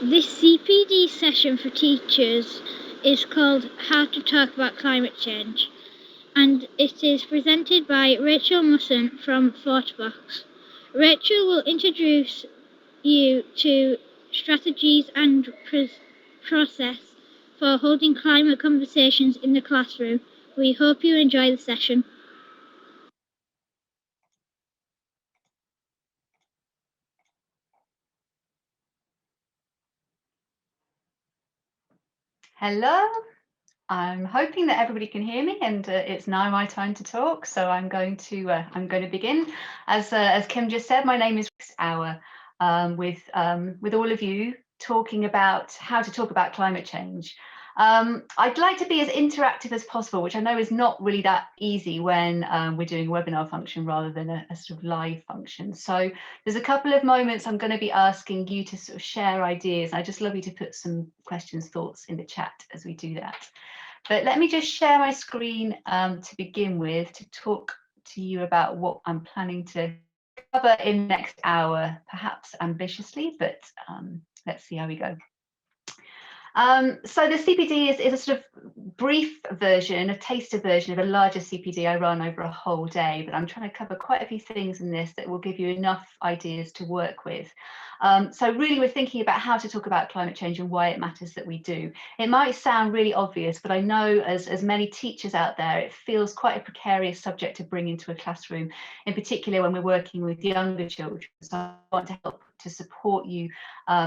This CPD session for teachers is called How to Talk About Climate Change, and it is presented by Rachel Musson from Fortbox. Rachel will introduce you to strategies and process for holding climate conversations in the classroom. We hope you enjoy the session. Hello, I'm hoping that everybody can hear me, and it's now my time to talk. So I'm going to begin. As Kim just said, my name is Hour, with all of you talking about how to talk about climate change. I'd like to be as interactive as possible, which I know is not really that easy when we're doing a webinar function rather than a sort of live function. So there's a couple of moments I'm going to be asking you to sort of share ideas. I just love you to put some questions, thoughts in the chat as we do that. But let me just share my screen to begin with to talk to you about what I'm planning to cover in the next hour, perhaps ambitiously, but let's see how we go. So the CPD is a sort of brief version, a taster version of a larger CPD I run over a whole day, but I'm trying to cover quite a few things in this that will give you enough ideas to work with. So really we're thinking about how to talk about climate change and why it matters that we do. It might sound really obvious, but I know as many teachers out there, it feels quite a precarious subject to bring into a classroom, in particular when we're working with younger children. So I want to help to support you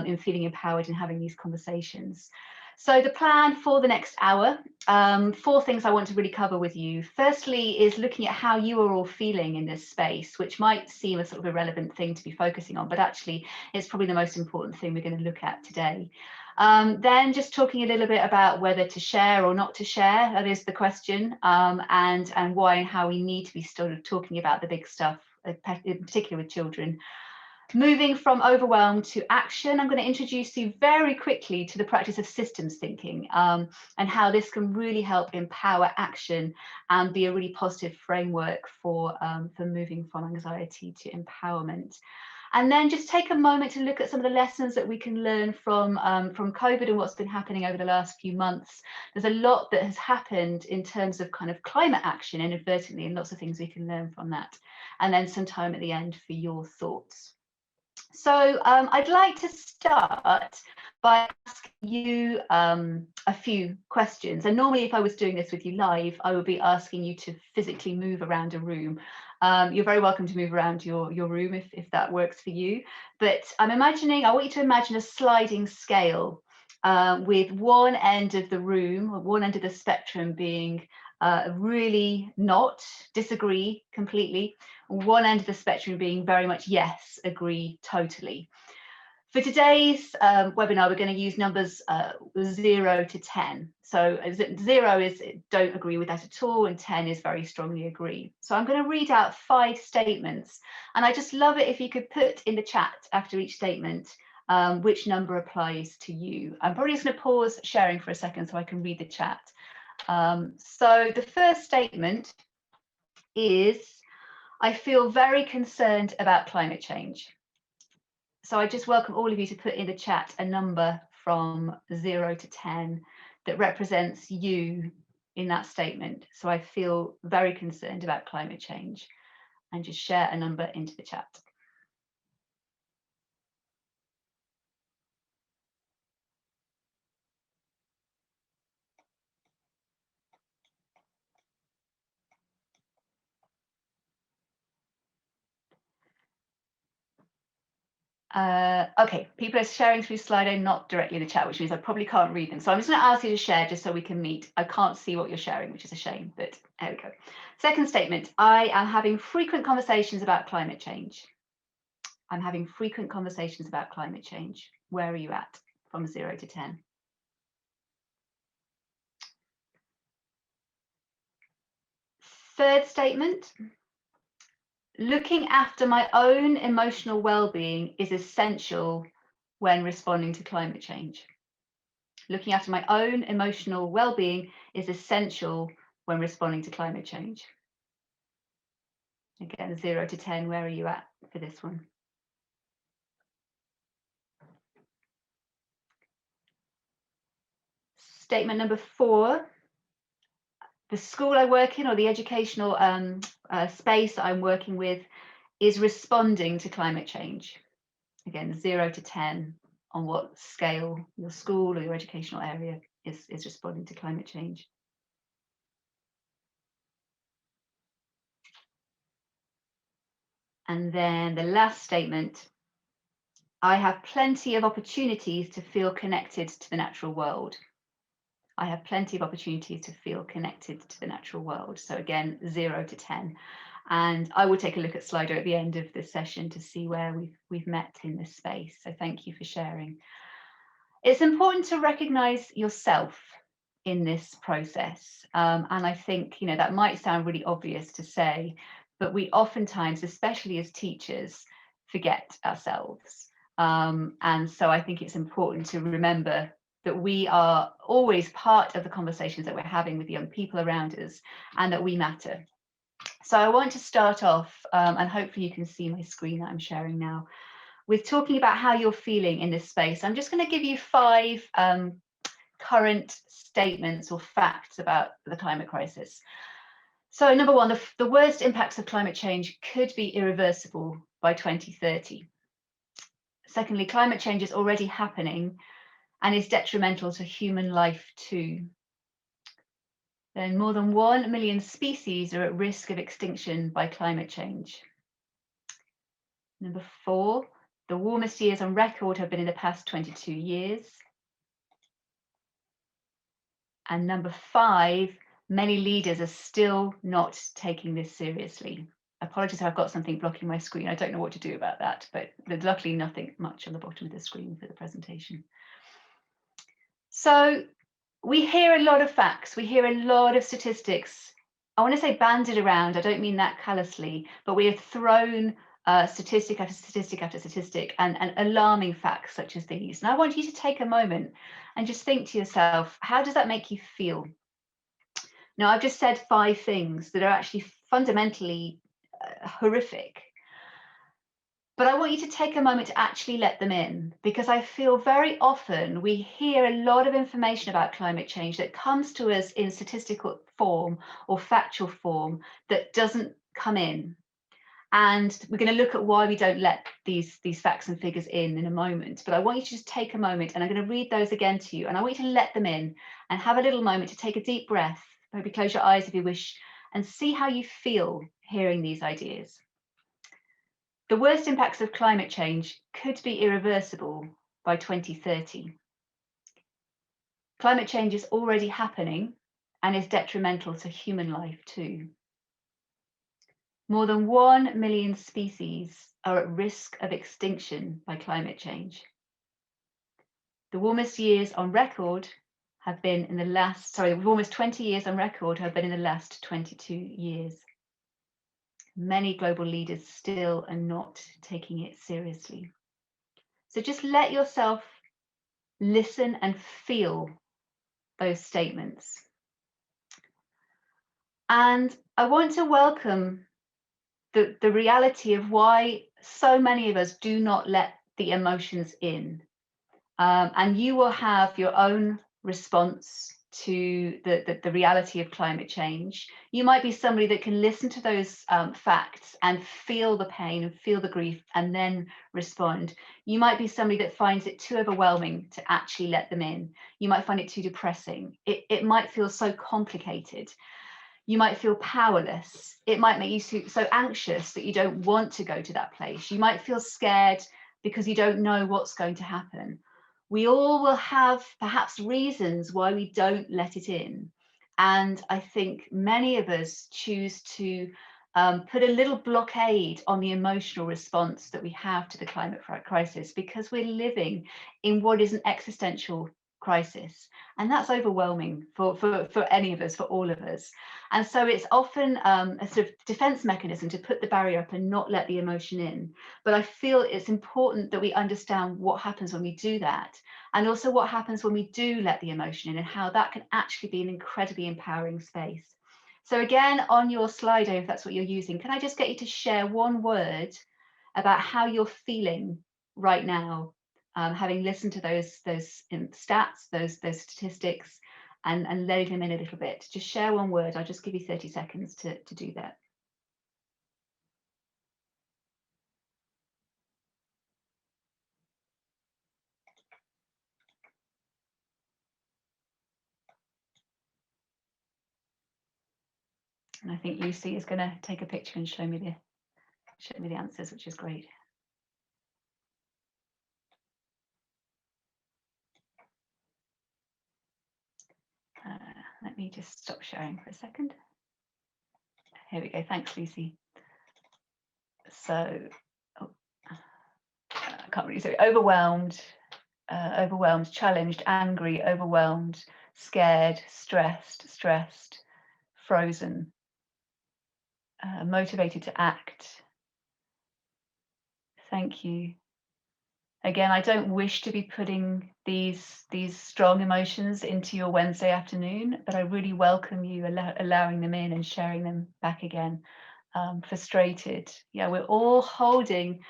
in feeling empowered and having these conversations. So the plan for the next hour, 4 things I want to really cover with you. Firstly is looking at how you are all feeling in this space, which might seem a sort of irrelevant thing to be focusing on, but actually it's probably the most important thing we're going to look at today. Then just talking a little bit about whether to share or not to share, that is the question, and why and how we need to be sort of talking about the big stuff, in particular with children. Moving from overwhelm to action, I'm going to introduce you very quickly to the practice of systems thinking, and how this can really help empower action and be a really positive framework for moving from anxiety to empowerment. And then just take a moment to look at some of the lessons that we can learn from COVID and what's been happening over the last few months. There's a lot that has happened in terms of kind of climate action inadvertently, and lots of things we can learn from that. And then some time at the end for your thoughts. So I'd like to start by asking you a few questions. And normally if I was doing this with you live, I would be asking you to physically move around a room. You're very welcome to move around your room if that works for you. But I want you to imagine a sliding scale with one end of the room, or one end of the spectrum being really not, disagree completely, one end of the spectrum being very much yes, agree totally. For today's webinar, we're going to use numbers 0 to 10. So 0 is don't agree with that at all, and 10 is very strongly agree. So I'm going to read out 5 statements, and I just love it if you could put in the chat after each statement which number applies to you. I'm probably just going to pause sharing for a second so I can read the chat. So the first statement is, I feel very concerned about climate change. So I just welcome all of you to put in the chat a number from 0 to 10 that represents you in that statement. So I feel very concerned about climate change, and just share a number into the chat. Okay, people are sharing through Slido, not directly in the chat, which means I probably can't read them. So I'm just going to ask you to share just so we can meet. I can't see what you're sharing, which is a shame, but there we go. Second statement, I am having frequent conversations about climate change. I'm having frequent conversations about climate change. Where are you at from 0 to 10? Third statement, looking after my own emotional well-being is essential when responding to climate change. Looking after my own emotional well-being is essential when responding to climate change. Again, 0 to 10, where are you at for this one? Statement number 4, the school I work in, or the educational space I'm working with, is responding to climate change. Again, 0 to 10 on what scale your school or your educational area is responding to climate change. And then the last statement, I have plenty of opportunities to feel connected to the natural world. I have plenty of opportunities to feel connected to the natural world. So again, 0 to 10. And I will take a look at Slido at the end of this session to see where we've met in this space. So thank you for sharing. It's important to recognize yourself in this process. And I think, that might sound really obvious to say, but we oftentimes, especially as teachers, forget ourselves. And so I think it's important to remember that we are always part of the conversations that we're having with young people around us, and that we matter. So I want to start off, and hopefully you can see my screen that I'm sharing now, with talking about how you're feeling in this space. I'm just going to give you 5 current statements or facts about the climate crisis. So number 1, the worst impacts of climate change could be irreversible by 2030. Secondly, climate change is already happening and is detrimental to human life too. Then more than 1 million species are at risk of extinction by climate change. Number 4, the warmest years on record have been in the past 22 years. And number 5, many leaders are still not taking this seriously. Apologies, I've got something blocking my screen. I don't know what to do about that, but there's luckily nothing much on the bottom of the screen for the presentation. So we hear a lot of facts, we hear a lot of statistics. I want to say banded around, I don't mean that callously, but we have thrown statistic after statistic after statistic and alarming facts such as these. And I want you to take a moment and just think to yourself, how does that make you feel? Now, I've just said 5 things that are actually fundamentally horrific. But I want you to take a moment to actually let them in, because I feel very often we hear a lot of information about climate change that comes to us in statistical form or factual form that doesn't come in. And we're going to look at why we don't let these facts and figures in a moment. But I want you to just take a moment, and I'm going to read those again to you. And I want you to let them in and have a little moment to take a deep breath. Maybe close your eyes if you wish, and see how you feel hearing these ideas. The worst impacts of climate change could be irreversible by 2030. Climate change is already happening and is detrimental to human life too. More than 1 million species are at risk of extinction by climate change. The warmest years on record have been in the last, the warmest 20 years on record have been in the last 22 years. Many global leaders still are not taking it seriously. So just let yourself listen and feel those statements. And I want to welcome the reality of why so many of us do not let the emotions in. And you will have your own response to the reality of climate change. You might be somebody that can listen to those facts and feel the pain and feel the grief and then respond. You might be somebody that finds it too overwhelming to actually let them in. You might find it too depressing. It might feel so complicated. You might feel powerless. It might make you so anxious that you don't want to go to that place. You might feel scared because you don't know what's going to happen. We all will have perhaps reasons why we don't let it in. And I think many of us choose to put a little blockade on the emotional response that we have to the climate crisis, because we're living in what is an existential crisis, and that's overwhelming for any of us, for all of us. And so it's often a sort of defense mechanism to put the barrier up and not let the emotion in. But I feel it's important that we understand what happens when we do that, and also what happens when we do let the emotion in, and how that can actually be an incredibly empowering space. So again, on your Slido, if that's what you're using, can I just get you to share one word about how you're feeling right now having listened to those stats, those statistics, and letting them in a little bit. Just share one word. I'll just give you 30 seconds to do that. And I think Lucy is going to take a picture and show me the answers, which is great. Let me just stop sharing for a second. Here we go. Thanks, Lucy. So, I can't really say overwhelmed, challenged, angry, overwhelmed, scared, stressed, frozen, motivated to act. Thank you. Again, I don't wish to be putting these strong emotions into your Wednesday afternoon, but I really welcome you allowing them in and sharing them back again. Frustrated. Yeah, we're all holding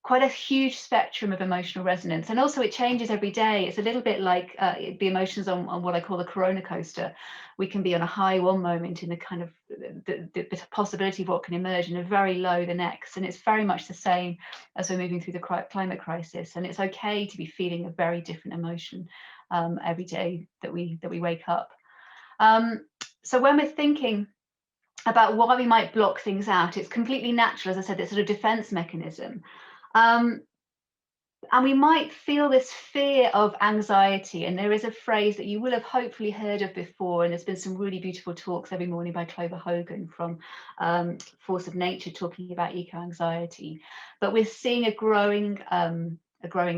quite a huge spectrum of emotional resonance, and also it changes every day. It's a little bit like the emotions on what I call the corona coaster. We can be on a high one moment in the kind of the possibility of what can emerge, and a very low the next, and it's very much the same as we're moving through the climate crisis. And it's okay to be feeling a very different emotion every day that we wake up. So when we're thinking about why we might block things out, it's completely natural, as I said, it's sort of defense mechanism. And we might feel this fear of anxiety. And there is a phrase that you will have hopefully heard of before, and there's been some really beautiful talks every morning by Clover Hogan from Force of Nature talking about eco-anxiety. But we're seeing a growing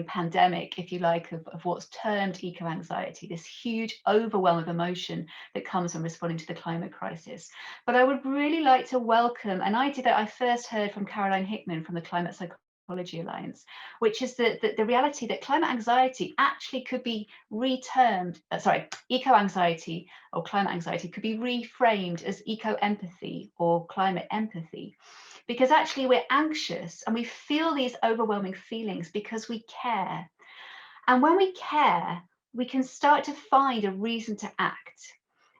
pandemic, if you like, of what's termed eco-anxiety, this huge overwhelm of emotion that comes from responding to the climate crisis. But I would really like to welcome, and I first heard from Caroline Hickman from the Climate Psychology Alliance, which is the reality that climate anxiety actually could be retermed, eco-anxiety or climate anxiety could be reframed as eco-empathy or climate empathy. Because actually we're anxious and we feel these overwhelming feelings because we care. And when we care, we can start to find a reason to act.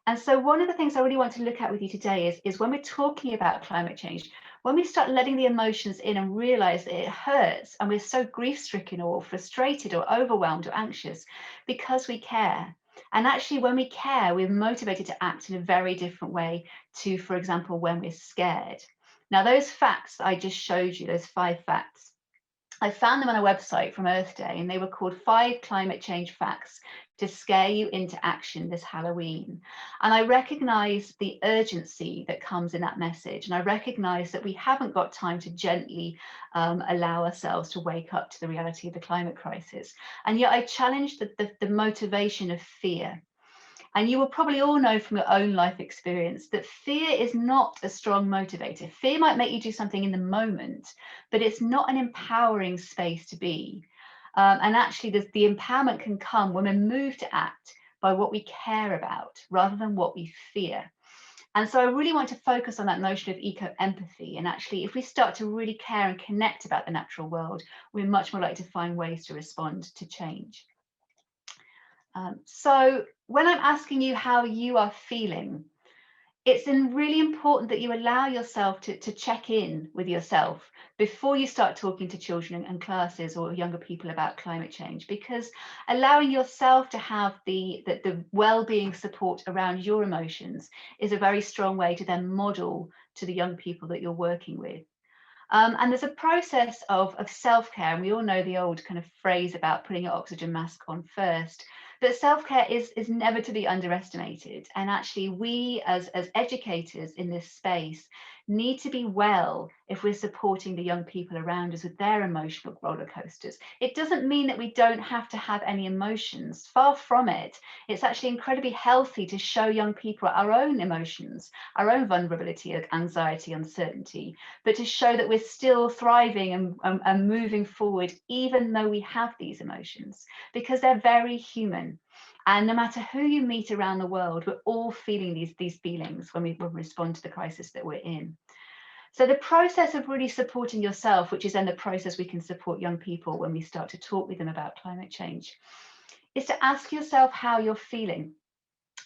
And so one of the things I really want to look at with you today is when we're talking about climate change, when we start letting the emotions in and realize that it hurts and we're so grief-stricken or frustrated or overwhelmed or anxious because we care. And actually, when we care, we're motivated to act in a very different way to, for example, when we're scared. Now, those facts that I just showed you, those 5 facts, I found them on a website from Earth Day, and they were called 5 climate change facts to scare you into action this Halloween. And I recognize the urgency that comes in that message. And I recognize that we haven't got time to gently allow ourselves to wake up to the reality of the climate crisis. And yet I challenge the motivation of fear. And you will probably all know from your own life experience that fear is not a strong motivator. Fear might make you do something in the moment, but it's not an empowering space to be. And actually, the empowerment can come when we're moved to act by what we care about rather than what we fear. And so I really want to focus on that notion of eco-empathy. And actually, if we start to really care and connect about the natural world, we're much more likely to find ways to respond to change. So when I'm asking you how you are feeling, it's really important that you allow yourself to check in with yourself before you start talking to children and classes or younger people about climate change, because allowing yourself to have the well-being support around your emotions is a very strong way to then model to the young people that you're working with. And there's a process of self-care, and we all know the old kind of phrase about putting your oxygen mask on first. But self-care is never to be underestimated. And actually, we as educators in this space need to be well if we're supporting the young people around us with their emotional roller coasters. It doesn't mean that we don't have to have any emotions. Far from it. It's actually incredibly healthy to show young people our own emotions, our own vulnerability, anxiety, uncertainty, but to show that we're still thriving and moving forward, even though we have these emotions, because they're very human. And no matter who you meet around the world, we're all feeling these feelings when we respond to the crisis that we're in. So the process of really supporting yourself, which is then the process we can support young people when we start to talk with them about climate change, is to ask yourself how you're feeling,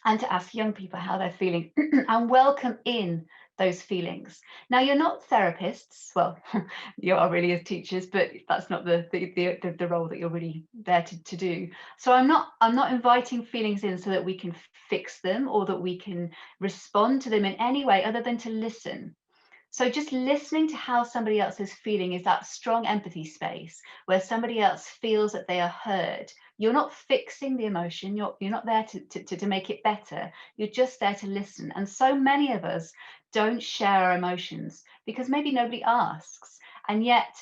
and to ask young people how they're feeling and welcome in those feelings. Now, you're not therapists. Well, you are really as teachers, but that's not the role that you're really there to do. So I'm not inviting feelings in so that we can fix them or that we can respond to them in any way other than to listen. So just listening to how somebody else is feeling is that strong empathy space where somebody else feels that they are heard. You're not fixing the emotion. You're not there to make it better. You're just there to listen. And so many of us don't share our emotions because maybe nobody asks. And yet,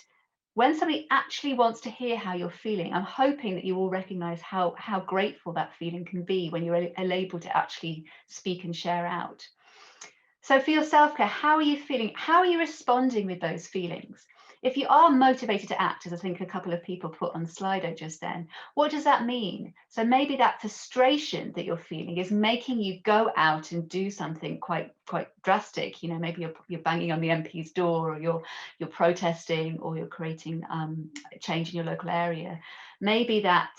when somebody actually wants to hear how you're feeling, I'm hoping that you will recognize how grateful that feeling can be when you're able to actually speak and share out. So for your self-care, how are you feeling? How are you responding with those feelings? If you are motivated to act, as I think a couple of people put on Slido just then, what does that mean? So maybe that frustration that you're feeling is making you go out and do something quite drastic. You know, maybe you're banging on the MP's door, or you're protesting, or you're creating change in your local area. Maybe that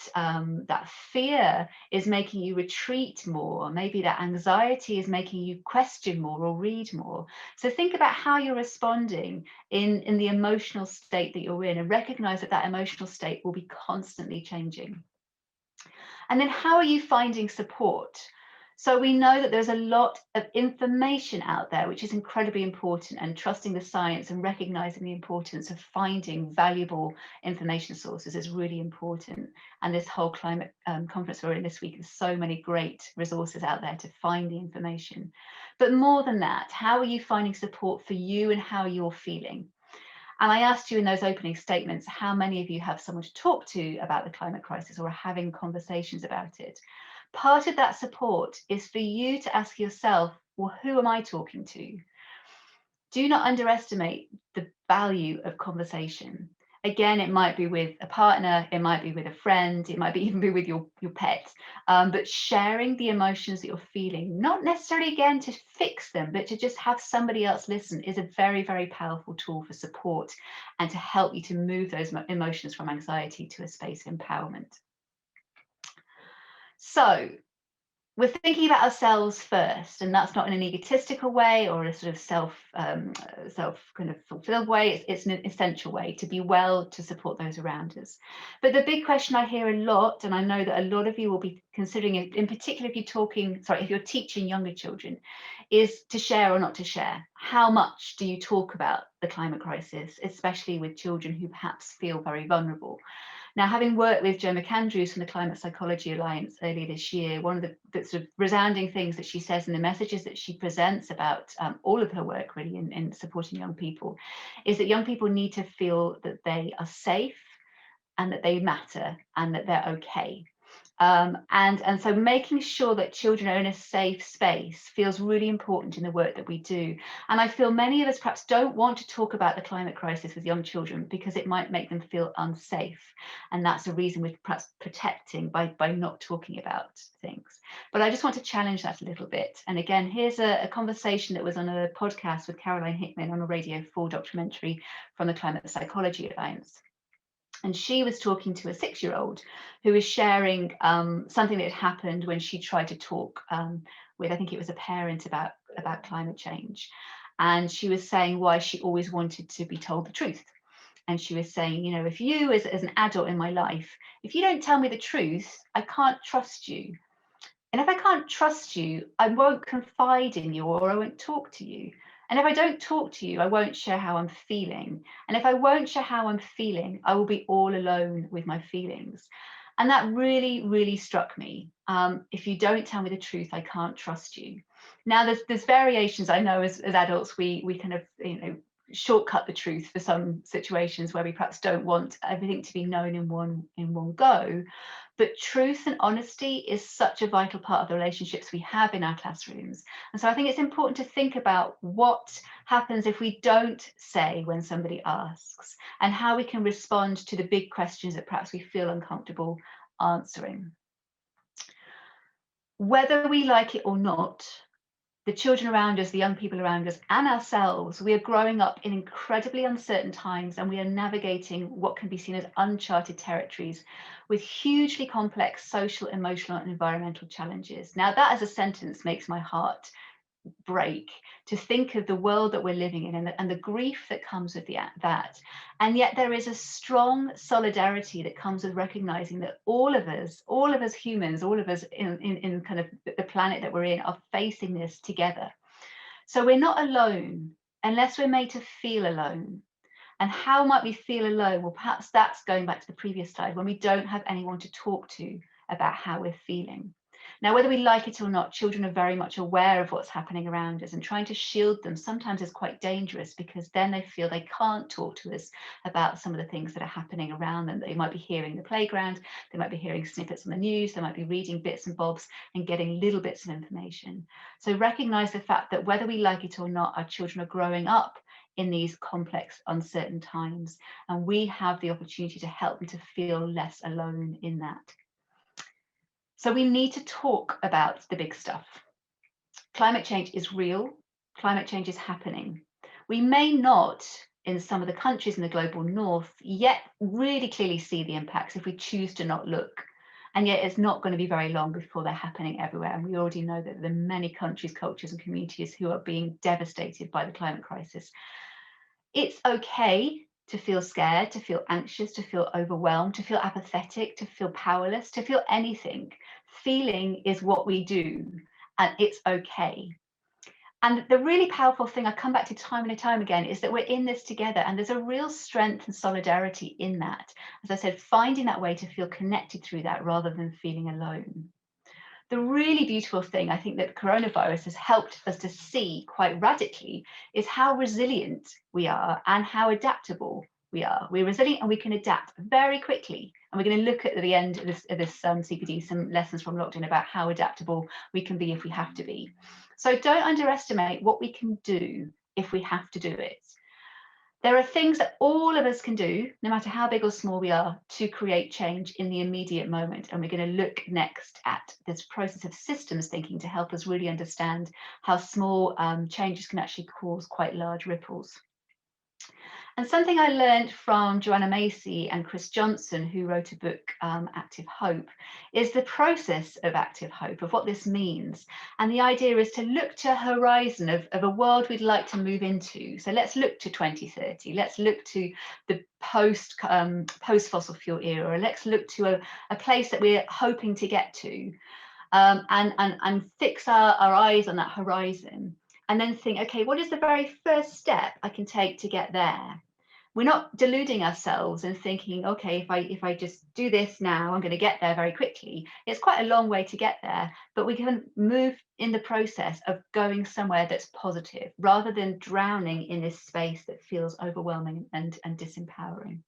fear is making you retreat more. Maybe that anxiety is making you question more or read more. So think about how you're responding in the emotional state that you're in, and recognize that emotional state will be constantly changing. And then how are you finding support? So we know that there's a lot of information out there, which is incredibly important, and trusting the science and recognizing the importance of finding valuable information sources is really important. And this whole climate conference we're in this week, there's so many great resources out there to find the information. But more than that, how are you finding support for you and how you're feeling? And I asked you in those opening statements, how many of you have someone to talk to about the climate crisis or are having conversations about it? Part of that support is for you to ask yourself, well, who am I talking to? Do not underestimate the value of conversation. Again, it might be with a partner, it might be with a friend, it might be even be with your pet, but sharing the emotions that you're feeling, not necessarily again to fix them, but to just have somebody else listen, is a very, very powerful tool for support and to help you to move those emotions from anxiety to a space of empowerment. So we're thinking about ourselves first, and that's not in an egotistical way or a sort of self kind of fulfilled way. It's an essential way to be well, to support those around us. But the big question I hear a lot, and I know that a lot of you will be considering it, in particular if you're teaching younger children, is to share or not to share. How much do you talk about the climate crisis, especially with children who perhaps feel very vulnerable? Now, having worked with Jo McAndrews from the Climate Psychology Alliance earlier this year, one of the sort of resounding things that she says in the messages that she presents about all of her work really in supporting young people is that young people need to feel that they are safe and that they matter and that they're okay. And so making sure that children are in a safe space feels really important in the work that we do. And I feel many of us perhaps don't want to talk about the climate crisis with young children because it might make them feel unsafe. And that's a reason we're perhaps protecting by not talking about things. But I just want to challenge that a little bit. And again, here's a conversation that was on a podcast with Caroline Hickman on a Radio 4 documentary from the Climate Psychology Alliance. And she was talking to a 6-year-old who was sharing something that had happened when she tried to talk with, I think it was a parent, about climate change. And she was saying why she always wanted to be told the truth. And she was saying, you know, if you as an adult in my life, if you don't tell me the truth, I can't trust you. And if I can't trust you, I won't confide in you or I won't talk to you. And if I don't talk to you, I won't share how I'm feeling. And if I won't share how I'm feeling, I will be all alone with my feelings. And that really, really struck me. If you don't tell me the truth, I can't trust you. Now, there's variations. I know as adults, we kind of, you know, shortcut the truth for some situations where we perhaps don't want everything to be known in one go. But truth and honesty is such a vital part of the relationships we have in our classrooms. And so I think it's important to think about what happens if we don't say when somebody asks, and how we can respond to the big questions that perhaps we feel uncomfortable answering. Whether we like it or not, the children around us, the young people around us, and ourselves, we are growing up in incredibly uncertain times, and we are navigating what can be seen as uncharted territories with hugely complex social, emotional, and environmental challenges. Now, that as a sentence makes my heart break, to think of the world that we're living in and the grief that comes with that. And yet there is a strong solidarity that comes with recognizing that all of us humans, all of us in kind of the planet that we're in, are facing this together. So we're not alone unless we're made to feel alone. And how might we feel alone? Well, perhaps that's going back to the previous slide, when we don't have anyone to talk to about how we're feeling. Now, whether we like it or not, children are very much aware of what's happening around us, and trying to shield them sometimes is quite dangerous, because then they feel they can't talk to us about some of the things that are happening around them. They might be hearing the playground, they might be hearing snippets on the news, they might be reading bits and bobs and getting little bits of information. So recognize the fact that whether we like it or not, our children are growing up in these complex, uncertain times, and we have the opportunity to help them to feel less alone in that. So we need to talk about the big stuff. Climate change is real. Climate change is happening. We may not, in some of the countries in the global north, yet really clearly see the impacts if we choose to not look. And yet it's not going to be very long before they're happening everywhere. And we already know that there are many countries, cultures, and communities who are being devastated by the climate crisis. It's okay to feel scared, to feel anxious, to feel overwhelmed, to feel apathetic, to feel powerless, to feel anything. Feeling is what we do, and it's okay. And the really powerful thing I come back to time and time again is that we're in this together, and there's a real strength and solidarity in that. As I said, finding that way to feel connected through that rather than feeling alone. The really beautiful thing I think that coronavirus has helped us to see quite radically is how resilient we are and how adaptable we are. We're resilient and we can adapt very quickly. And we're going to look at the end of this CPD, some lessons from lockdown about how adaptable we can be if we have to be. So don't underestimate what we can do if we have to do it. There are things that all of us can do, no matter how big or small we are, to create change in the immediate moment. And we're going to look next at this process of systems thinking to help us really understand how small changes can actually cause quite large ripples. And something I learned from Joanna Macy and Chris Johnson, who wrote a book, Active Hope, is the process of active hope, of what this means. And the idea is to look to a horizon of a world we'd like to move into. So let's look to 2030. Let's look to the post-fossil fuel era. Let's look to a place that we're hoping to get to, and fix our eyes on that horizon. And then think, okay, what is the very first step I can take to get there? We're not deluding ourselves and thinking, okay, if I just do this now, I'm going to get there very quickly. It's quite a long way to get there, but we can move in the process of going somewhere that's positive rather than drowning in this space that feels overwhelming and disempowering.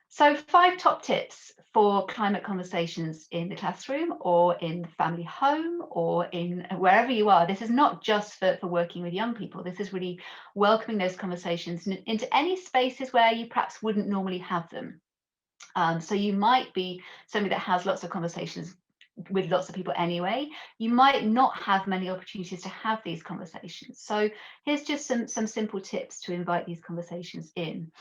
So 5 top tips for climate conversations in the classroom or in the family home or in wherever you are. This is not just for working with young people. This is really welcoming those conversations into any spaces where you perhaps wouldn't normally have them. So you might be somebody that has lots of conversations with lots of people anyway. You might not have many opportunities to have these conversations. So here's just some simple tips to invite these conversations in.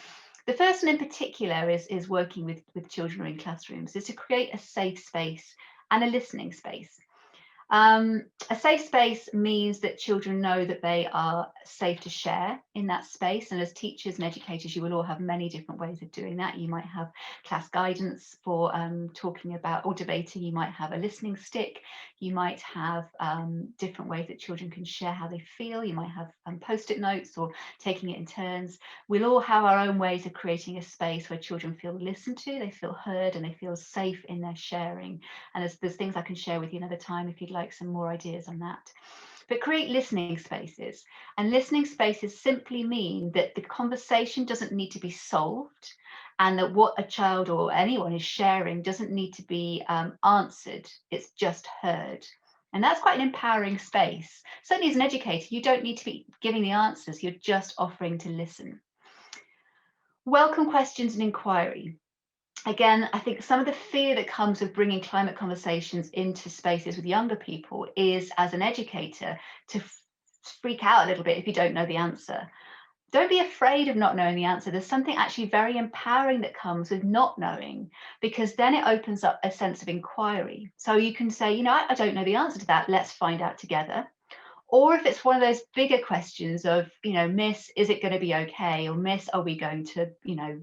The first one in particular is working with children in classrooms, is to create a safe space and a listening space. A safe space means that children know that they are safe to share in that space. And as teachers and educators, you will all have many different ways of doing that. You might have class guidance for talking about or debating. You might have a listening stick. You might have different ways that children can share how they feel. You might have post-it notes or taking it in turns. We'll all have our own ways of creating a space where children feel listened to, they feel heard, and they feel safe in their sharing. And there's things I can share with you another time if you'd like some more ideas on that. But create listening spaces. And listening spaces simply mean that the conversation doesn't need to be solved, and that what a child or anyone is sharing doesn't need to be answered. It's just heard. And that's quite an empowering space. Certainly as an educator, you don't need to be giving the answers. You're just offering to listen. Welcome questions and inquiry. again, I think some of the fear that comes with bringing climate conversations into spaces with younger people is, as an educator, to freak out a little bit if you don't know the answer. Don't be afraid of not knowing the answer. There's something actually very empowering that comes with not knowing, because then it opens up a sense of inquiry. So you can say, I don't know the answer to that. Let's find out together. Or if it's one of those bigger questions of, Miss, is it going to be okay? Or Miss, are we going to,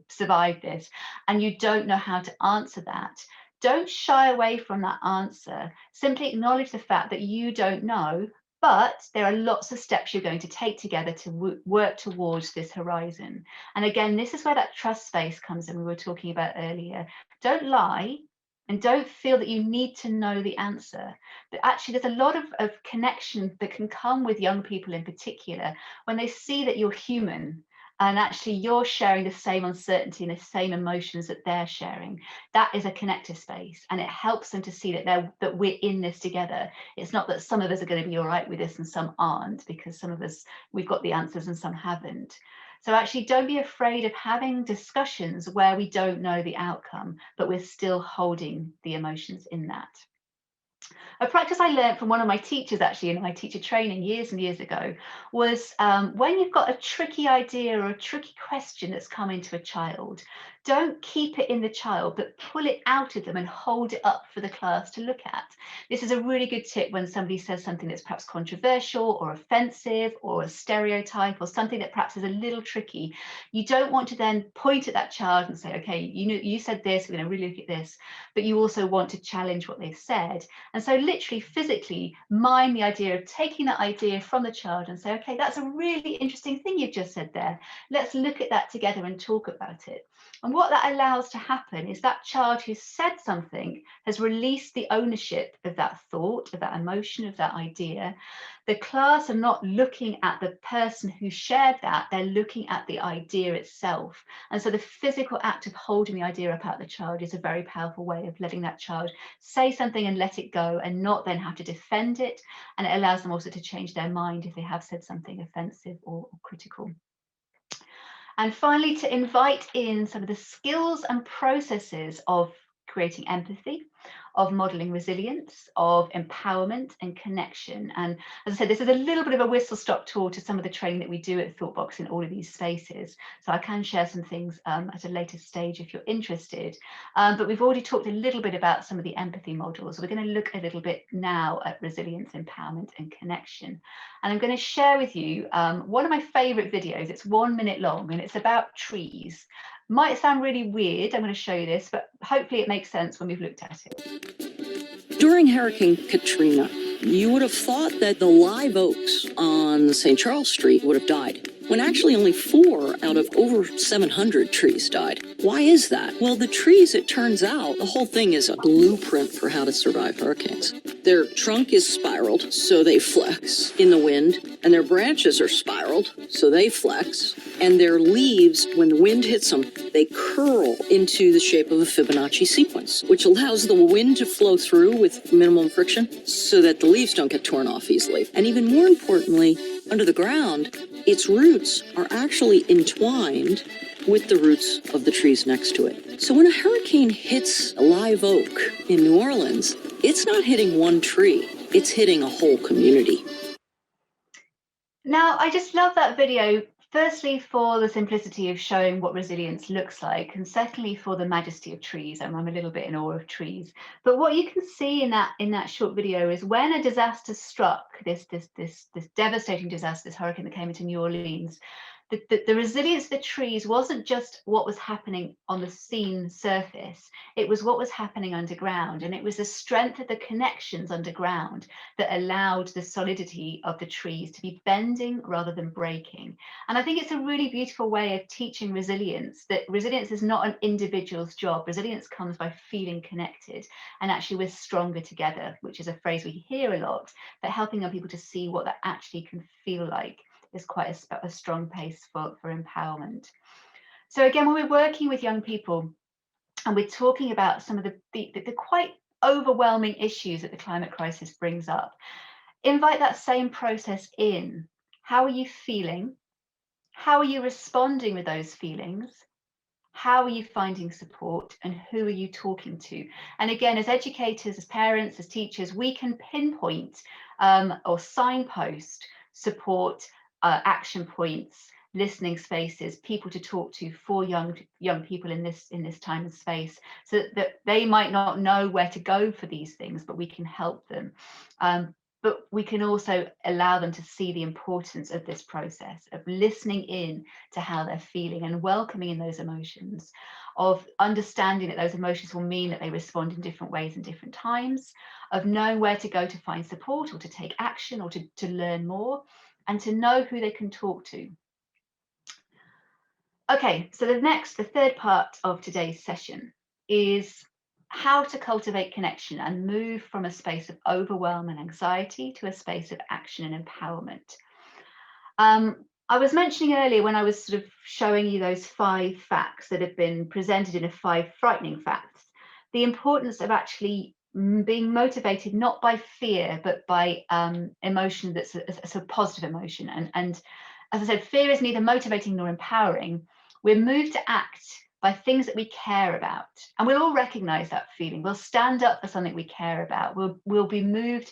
survive this? And you don't know how to answer that. Don't shy away from that answer. Simply acknowledge the fact that you don't know, but there are lots of steps you're going to take together to work towards this horizon. And again, this is where that trust space comes in, we were talking about earlier. Don't lie. And don't feel that you need to know the answer. But actually, there's a lot of connection that can come with young people in particular when they see that you're human and actually you're sharing the same uncertainty and the same emotions that they're sharing. That is a connective space, and it helps them to see that we're in this together. It's not that some of us are going to be all right with this and some aren't, because some of us, we've got the answers and some haven't. So actually, don't be afraid of having discussions where we don't know the outcome, but we're still holding the emotions in that. A practice I learned from one of my teachers, actually, in my teacher training years and years ago, was when you've got a tricky idea or a tricky question that's come into a child, don't keep it in the child, but pull it out of them and hold it up for the class to look at. This is a really good tip when somebody says something that's perhaps controversial or offensive or a stereotype or something that perhaps is a little tricky. You don't want to then point at that child and say, okay, you said this, we're going to really look at this, but you also want to challenge what they've said. And so literally physically mime the idea of taking that idea from the child and say, okay, that's a really interesting thing you've just said there. Let's look at that together and talk about it. And what that allows to happen is that child who said something has released the ownership of that thought, of that emotion, of that idea. The class are not looking at the person who shared that, they're looking at the idea itself. And so the physical act of holding the idea up at the child is a very powerful way of letting that child say something and let it go and not then have to defend it. And it allows them also to change their mind if they have said something offensive or critical. And finally, to invite in some of the skills and processes of creating empathy, of modeling resilience, of empowerment and connection. And as I said, this is a little bit of a whistle-stop tour to some of the training that we do at Thoughtbox in all of these spaces. So I can share some things at a later stage if you're interested. But we've already talked a little bit about some of the empathy models. We're going to look a little bit now at resilience, empowerment and connection. And I'm going to share with you one of my favorite videos. It's 1 minute long and it's about trees. Might sound really weird, I'm going to show you this, but hopefully it makes sense when we've looked at it. During Hurricane Katrina, you would have thought that the live oaks on St. Charles Street would have died, when actually only 4 out of over 700 trees died. Why is that? Well, the trees, it turns out, the whole thing is a blueprint for how to survive hurricanes. Their trunk is spiraled, so they flex in the wind, and their branches are spiraled, so they flex, and their leaves, when the wind hits them, they curl into the shape of a Fibonacci sequence, which allows the wind to flow through with minimum friction so that the leaves don't get torn off easily. And even more importantly, under the ground, its roots are actually entwined with the roots of the trees next to it. So when a hurricane hits a live oak in New Orleans, it's not hitting one tree, it's hitting a whole community. Now, I just love that video, firstly for the simplicity of showing what resilience looks like, and secondly for the majesty of trees. I'm a little bit in awe of trees. But what you can see in that short video is when a disaster struck, this devastating disaster, this hurricane that came into New Orleans, the resilience of the trees wasn't just what was happening on the scene surface, it was what was happening underground. And it was the strength of the connections underground that allowed the solidity of the trees to be bending rather than breaking. And I think it's a really beautiful way of teaching resilience, that resilience is not an individual's job. Resilience comes by feeling connected, and actually we're stronger together, which is a phrase we hear a lot, but helping other people to see what that actually can feel like is quite a strong pace for empowerment. So again, when we're working with young people and we're talking about some of the quite overwhelming issues that the climate crisis brings up, invite that same process in. How are you feeling? How are you responding with those feelings? How are you finding support, and who are you talking to? And again, as educators, as parents, as teachers, we can pinpoint or signpost support, action points, listening spaces, people to talk to for young people in this time and space, so that they might not know where to go for these things, but we can help them. But we can also allow them to see the importance of this process of listening in to how they're feeling and welcoming in those emotions, of understanding that those emotions will mean that they respond in different ways in different times, of knowing where to go to find support or to take action or to learn more, and to know who they can talk to. Okay, so the third part of today's session is how to cultivate connection and move from a space of overwhelm and anxiety to a space of action and empowerment. I was mentioning earlier, when I was sort of showing you those 5 facts that have been presented in 5 frightening facts, the importance of actually being motivated not by fear, but by emotion that's a positive emotion. And as I said, fear is neither motivating nor empowering. We're moved to act by things that we care about, and we'll all recognize that feeling. We'll stand up for something we care about. We'll be moved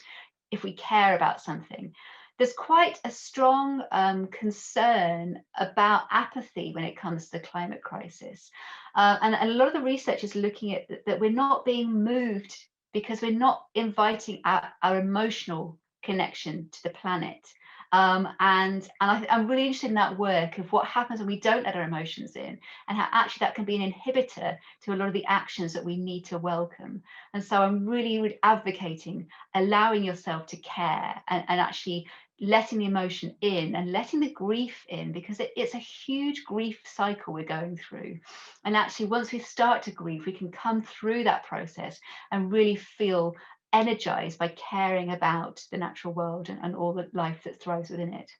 if we care about something. There's quite a strong concern about apathy when it comes to the climate crisis. And a lot of the research is looking at that we're not being moved because we're not inviting our emotional connection to the planet. And I'm really interested in that work of what happens when we don't let our emotions in, and how actually that can be an inhibitor to a lot of the actions that we need to welcome. And so I'm really advocating allowing yourself to care, and actually letting the emotion in and letting the grief in, because it's a huge grief cycle we're going through. And actually, once we start to grieve, we can come through that process and really feel energized by caring about the natural world and all the life that thrives within it.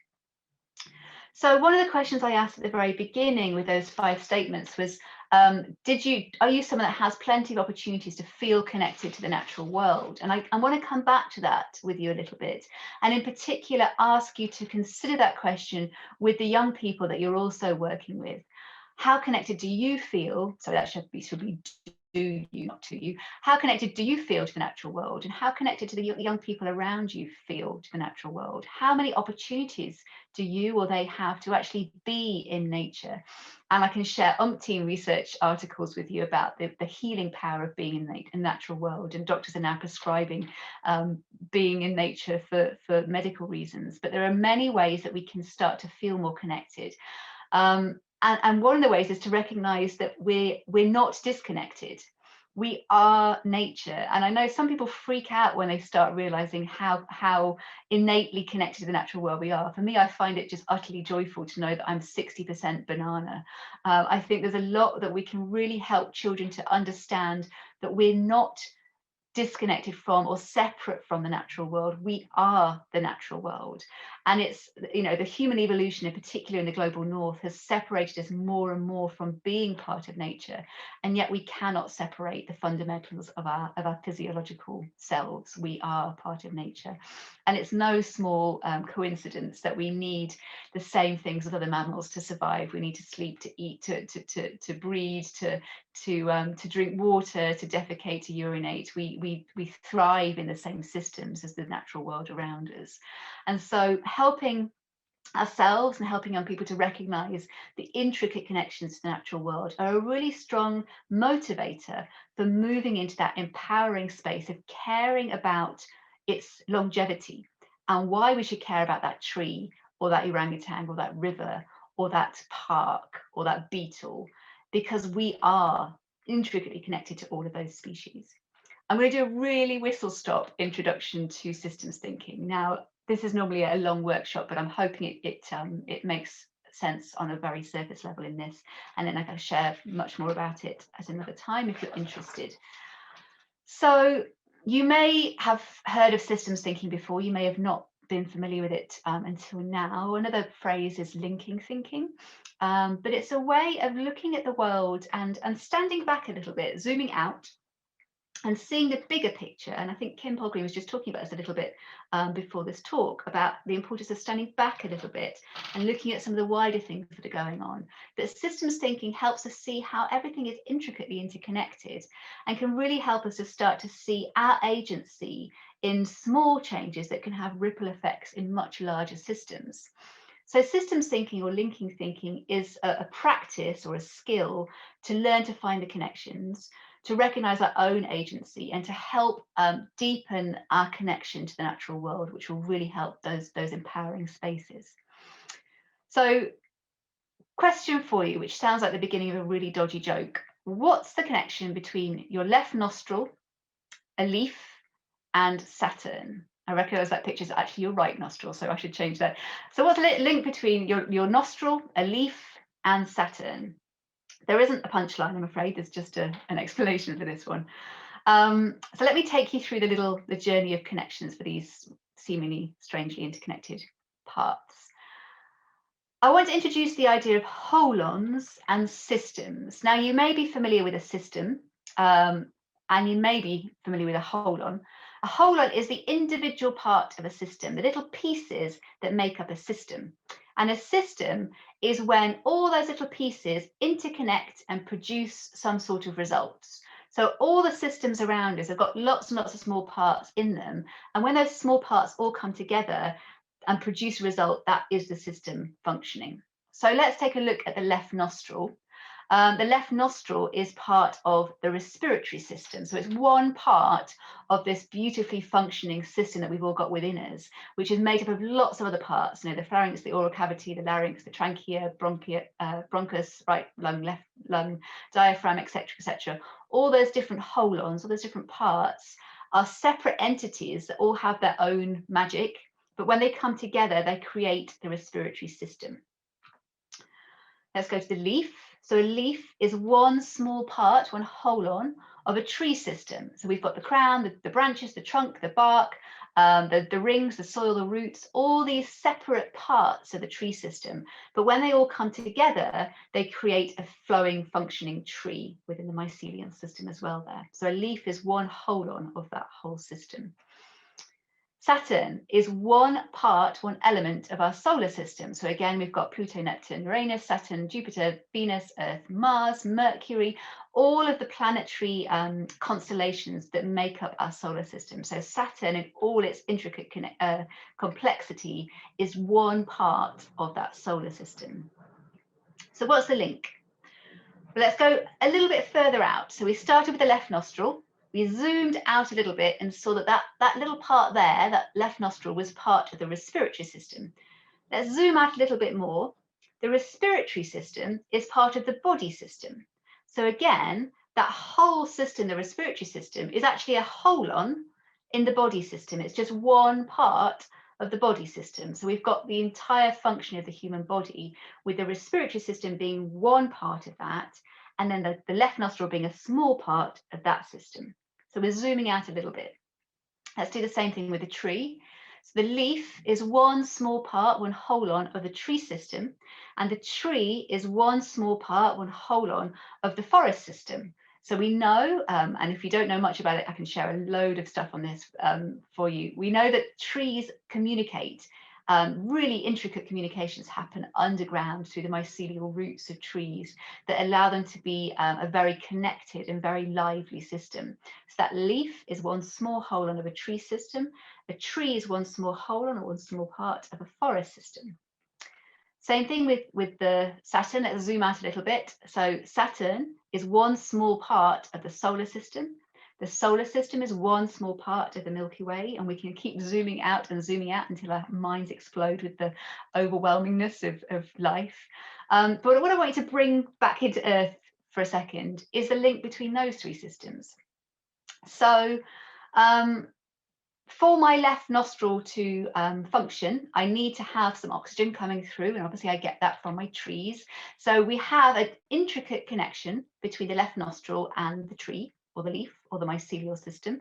So one of the questions I asked at the very beginning with those 5 statements was, are you someone that has plenty of opportunities to feel connected to the natural world? And I want to come back to that with you a little bit, and in particular ask you to consider that question with the young people that you're also working with. How connected do you feel? So that should be do you, not to you. How connected do you feel to the natural world, and how connected to the young people around you feel to the natural world? How many opportunities do you or they have to actually be in nature? And I can share umpteen research articles with you about the healing power of being in the natural world, and doctors are now prescribing being in nature for medical reasons. But there are many ways that we can start to feel more connected. And one of the ways is to recognize that we're not disconnected. We are nature. And I know some people freak out when they start realizing how innately connected to the natural world we are. For me, I find it just utterly joyful to know that I'm 60% banana. I think there's a lot that we can really help children to understand, that we're not disconnected from or separate from the natural world. We are the natural world. And it's, the human evolution, in particular in the global north, has separated us more and more from being part of nature. And yet we cannot separate the fundamentals of our physiological selves. We are part of nature. And it's no small coincidence that we need the same things as other mammals to survive. We need to sleep, to eat, to breed, to drink water, to defecate, to urinate. We thrive in the same systems as the natural world around us. And so helping ourselves and helping young people to recognize the intricate connections to the natural world are a really strong motivator for moving into that empowering space of caring about its longevity, and why we should care about that tree or that orangutan or that river or that park or that beetle, because we are intricately connected to all of those species. I'm going to do a really whistle-stop introduction to systems thinking. Now, this is normally a long workshop, but I'm hoping it makes sense on a very surface level in this, and then I can share much more about it at another time if you're interested. So you may have heard of systems thinking before. You may have not been familiar with it until now. Another phrase is linking thinking, but it's a way of looking at the world and standing back a little bit, zooming out, and seeing the bigger picture. And I think Kim Polgreen was just talking about this a little bit before this talk, about the importance of standing back a little bit and looking at some of the wider things that are going on. That systems thinking helps us see how everything is intricately interconnected and can really help us to start to see our agency in small changes that can have ripple effects in much larger systems. So systems thinking or linking thinking is a practice or a skill to learn to find the connections, to recognize our own agency, and to help deepen our connection to the natural world, which will really help those empowering spaces. So, question for you, which sounds like the beginning of a really dodgy joke. What's the connection between your left nostril, a leaf, and Saturn? I recognise that picture is actually your right nostril, so I should change that. So what's the link between your nostril, a leaf, and Saturn? There isn't a punchline, I'm afraid. There's just an explanation for this one. So let me take you through the journey of connections for these seemingly strangely interconnected parts. I want to introduce the idea of holons and systems. Now, you may be familiar with a system, and you may be familiar with a holon. A holon is the individual part of a system, the little pieces that make up a system. And a system is when all those little pieces interconnect and produce some sort of results. So all the systems around us have got lots and lots of small parts in them. And when those small parts all come together and produce a result, that is the system functioning. So let's take a look at the left nostril. The left nostril is part of the respiratory system. So it's one part of this beautifully functioning system that we've all got within us, which is made up of lots of other parts, the pharynx, the oral cavity, the larynx, the trachea, bronchus, right lung, left lung, diaphragm, etc., etc. All those different holons, all those different parts are separate entities that all have their own magic, but when they come together, they create the respiratory system. Let's go to the leaf. So a leaf is one small part, one holon of a tree system. So we've got the crown, the branches, the trunk, the bark, the rings, the soil, the roots, all these separate parts of the tree system. But when they all come together, they create a flowing, functioning tree within the mycelial system as well there. So a leaf is one holon of that whole system. Saturn is one part, one element of our solar system. So again, we've got Pluto, Neptune, Uranus, Saturn, Jupiter, Venus, Earth, Mars, Mercury, all of the planetary constellations that make up our solar system. So Saturn, in all its intricate complexity, is one part of that solar system. So what's the link? Well, let's go a little bit further out. So we started with the left nostril. We zoomed out a little bit and saw that little part there, that left nostril, was part of the respiratory system. Let's zoom out a little bit more. The respiratory system is part of the body system. So again, that whole system, the respiratory system, is actually a holon in the body system. It's just one part of the body system. So we've got the entire function of the human body, with the respiratory system being one part of that, and then the left nostril being a small part of that system. So we're zooming out a little bit. Let's do the same thing with the tree. So the leaf is one small part, one holon of the tree system, and the tree is one small part, one holon of the forest system. So we know, and if you don't know much about it, I can share a load of stuff on this for you. We know that trees communicate. Really intricate communications happen underground through the mycelial roots of trees that allow them to be a very connected and very lively system. So that leaf is one small holon of a tree system. A tree is one small holon or one small part of a forest system. Same thing with the Saturn. Let's zoom out a little bit. So Saturn is one small part of the solar system. The solar system is one small part of the Milky Way, and we can keep zooming out until our minds explode with the overwhelmingness of life. But what I want you to bring back into Earth for a second is the link between those three systems. So for my left nostril to function, I need to have some oxygen coming through, and obviously I get that from my trees. So we have an intricate connection between the left nostril and the tree, or the leaf, or the mycelial system.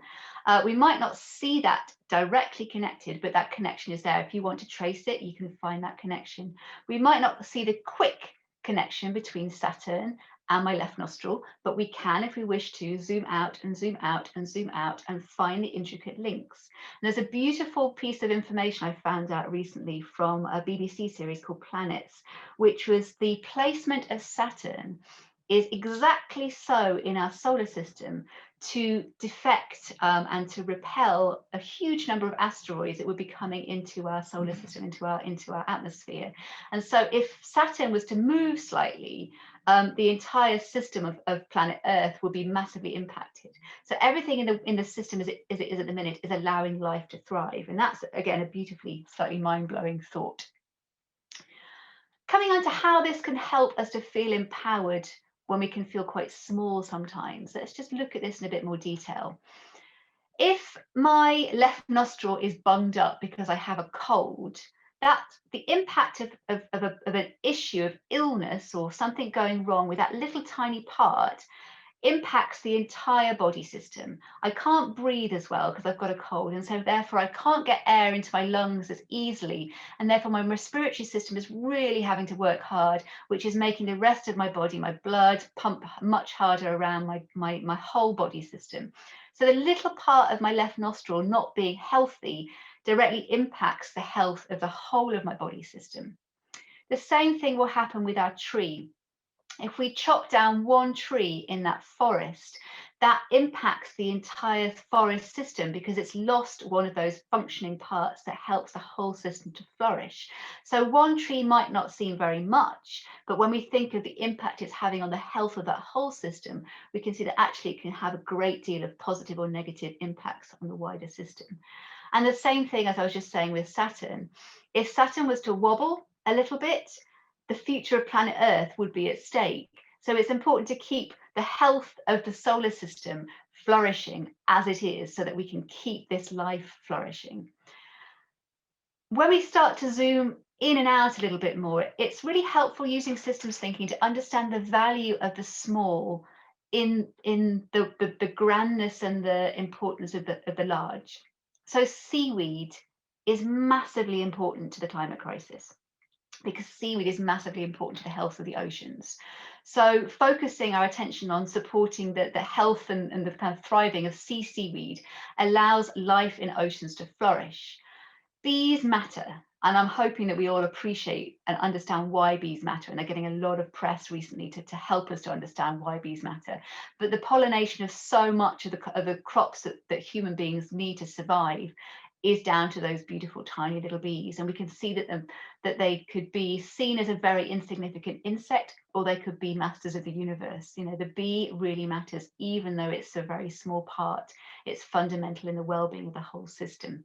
We might not see that directly connected, but that connection is there. If you want to trace it, you can find that connection. We might not see the quick connection between Saturn and my left nostril, but we can, if we wish to, zoom out and zoom out and zoom out and find the intricate links. And there's a beautiful piece of information I found out recently from a BBC series called Planets, which was the placement of Saturn is exactly so in our solar system to defect and to repel a huge number of asteroids that would be coming into our solar system, into our atmosphere. And so if Saturn was to move slightly, the entire system of planet Earth will be massively impacted. So everything in the system as it is at the minute is allowing life to thrive. And that's, again, a beautifully, slightly mind-blowing thought. Coming on to how this can help us to feel empowered when we can feel quite small sometimes. Let's just look at this in a bit more detail. If my left nostril is bunged up because I have a cold, that the impact of an issue of illness or something going wrong with that little tiny part impacts the entire body system. I can't breathe as well because I've got a cold, and so therefore I can't get air into my lungs as easily, and therefore my respiratory system is really having to work hard, which is making the rest of my body, my blood, pump much harder around my whole body system. So the little part of my left nostril not being healthy directly impacts the health of the whole of my body system. The same thing will happen with our tree. If we chop down one tree in that forest, that impacts the entire forest system because it's lost one of those functioning parts that helps the whole system to flourish. So one tree might not seem very much, but when we think of the impact it's having on the health of that whole system, we can see that actually it can have a great deal of positive or negative impacts on the wider system. And the same thing as I was just saying with Saturn. If Saturn was to wobble a little bit, the future of planet Earth would be at stake. So it's important to keep the health of the solar system flourishing as it is so that we can keep this life flourishing. When we start to zoom in and out a little bit more, it's really helpful using systems thinking to understand the value of the small in the grandness and the importance of the large. So seaweed is massively important to the climate crisis, because seaweed is massively important to the health of the oceans. So focusing our attention on supporting the health and the kind of thriving of seaweed allows life in oceans to flourish. Bees matter, and I'm hoping that we all appreciate and understand why bees matter, and they're getting a lot of press recently to help us to understand why bees matter. But the pollination of so much of the crops that human beings need to survive is down to those beautiful tiny little bees, and we can see that they could be seen as a very insignificant insect, or they could be masters of the universe. You know, the bee really matters, even though it's a very small part. It's fundamental in the well-being of the whole system.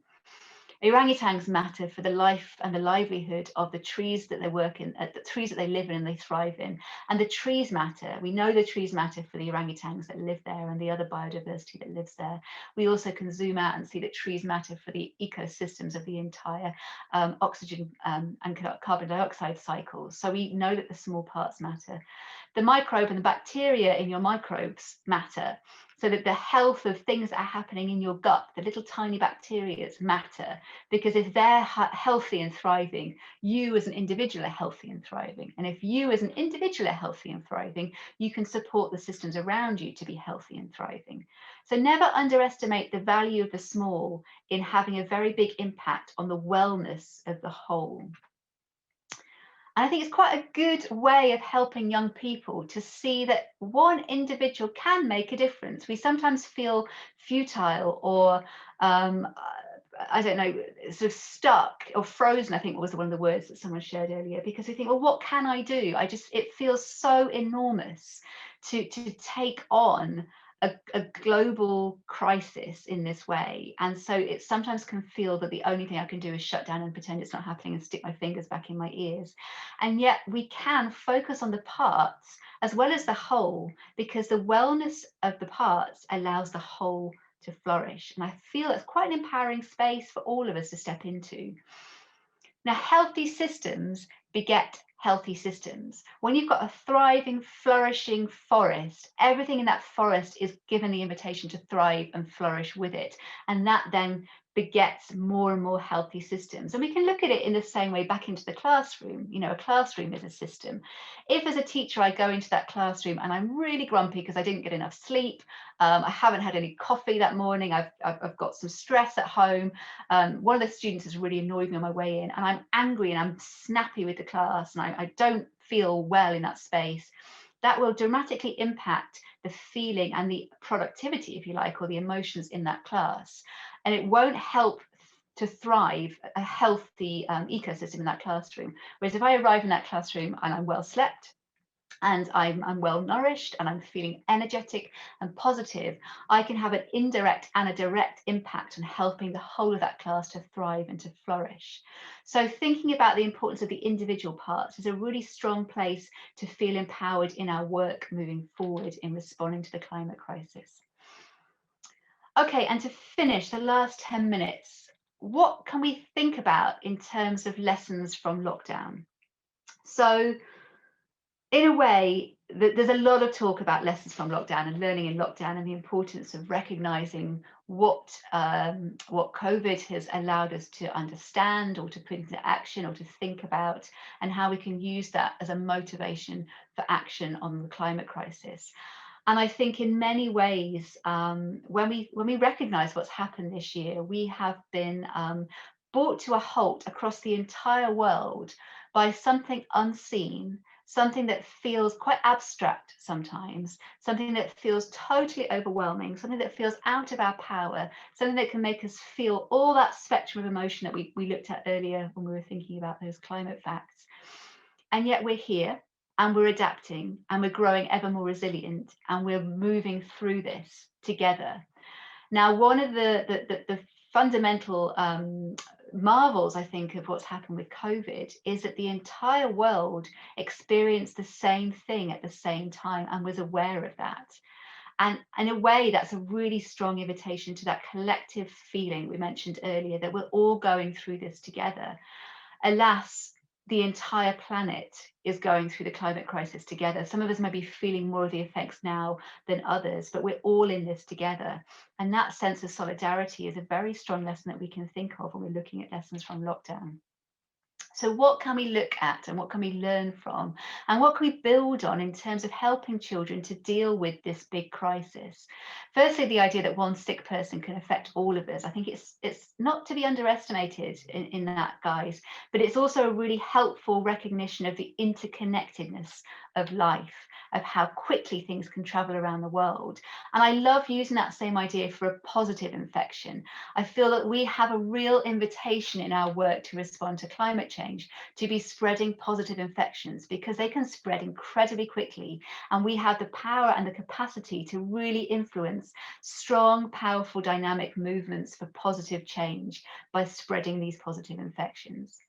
Orangutans matter for the life and the livelihood of the trees that they work in, the trees that they live in and they thrive in. And the trees matter. We know the trees matter for the orangutans that live there and the other biodiversity that lives there. We also can zoom out and see that trees matter for the ecosystems of the entire oxygen and carbon dioxide cycles. So we know that the small parts matter. The microbe and the bacteria in your microbes matter, so that the health of things that are happening in your gut, the little tiny bacteria, matter, because if they're healthy and thriving, you as an individual are healthy and thriving. And if you as an individual are healthy and thriving, you can support the systems around you to be healthy and thriving. So never underestimate the value of the small in having a very big impact on the wellness of the whole. And I think it's quite a good way of helping young people to see that one individual can make a difference. We sometimes feel futile or, I don't know, sort of stuck or frozen, I think was one of the words that someone shared earlier, because we think, well, what can I do? It feels so enormous to take on a global crisis in this way. And so it sometimes can feel that the only thing I can do is shut down and pretend it's not happening and stick my fingers back in my ears. And yet we can focus on the parts as well as the whole, because the wellness of the parts allows the whole to flourish. And I feel it's quite an empowering space for all of us to step into. Now, healthy systems beget healthy systems. When you've got a thriving, flourishing forest, everything in that forest is given the invitation to thrive and flourish with it. And that then begets more and more healthy systems. And we can look at it in the same way back into the classroom. You know, a classroom is a system. If as a teacher I go into that classroom and I'm really grumpy because I didn't get enough sleep, I haven't had any coffee that morning, I've got some stress at home, one of the students has really annoyed me on my way in, and I'm angry and I'm snappy with the class, and I don't feel well in that space, that will dramatically impact the feeling and the productivity, if you like, or the emotions in that class. And it won't help to thrive a healthy ecosystem in that classroom. Whereas if I arrive in that classroom and I'm well slept, and I'm well nourished and I'm feeling energetic and positive, I can have an indirect and a direct impact on helping the whole of that class to thrive and to flourish. So thinking about the importance of the individual parts is a really strong place to feel empowered in our work moving forward in responding to the climate crisis. Okay, and to finish the last 10 minutes, what can we think about in terms of lessons from lockdown? So in a way, there's a lot of talk about lessons from lockdown and learning in lockdown, and the importance of recognizing what COVID has allowed us to understand or to put into action or to think about, and how we can use that as a motivation for action on the climate crisis. And I think in many ways, when we recognize what's happened this year, we have been brought to a halt across the entire world by something unseen, something that feels quite abstract sometimes, something that feels totally overwhelming, something that feels out of our power, something that can make us feel all that spectrum of emotion that we looked at earlier when we were thinking about those climate facts. And yet we're here, and we're adapting, and we're growing ever more resilient, and we're moving through this together. Now, one of the fundamental marvels, I think, of what's happened with COVID is that the entire world experienced the same thing at the same time and was aware of that. And in a way, that's a really strong invitation to that collective feeling we mentioned earlier, that we're all going through this together. Alas, the entire planet is going through the climate crisis together. Some of us might be feeling more of the effects now than others, but we're all in this together. And that sense of solidarity is a very strong lesson that we can think of when we're looking at lessons from lockdown. So what can we look at, and what can we learn from, and what can we build on in terms of helping children to deal with this big crisis? Firstly, the idea that one sick person can affect all of us. I think it's not to be underestimated in that, guys, but it's also a really helpful recognition of the interconnectedness of life, of how quickly things can travel around the world. And I love using that same idea for a positive infection. I feel that we have a real invitation in our work to respond to climate change to be spreading positive infections, because they can spread incredibly quickly, and we have the power and the capacity to really influence strong, powerful, dynamic movements for positive change by spreading these positive infections.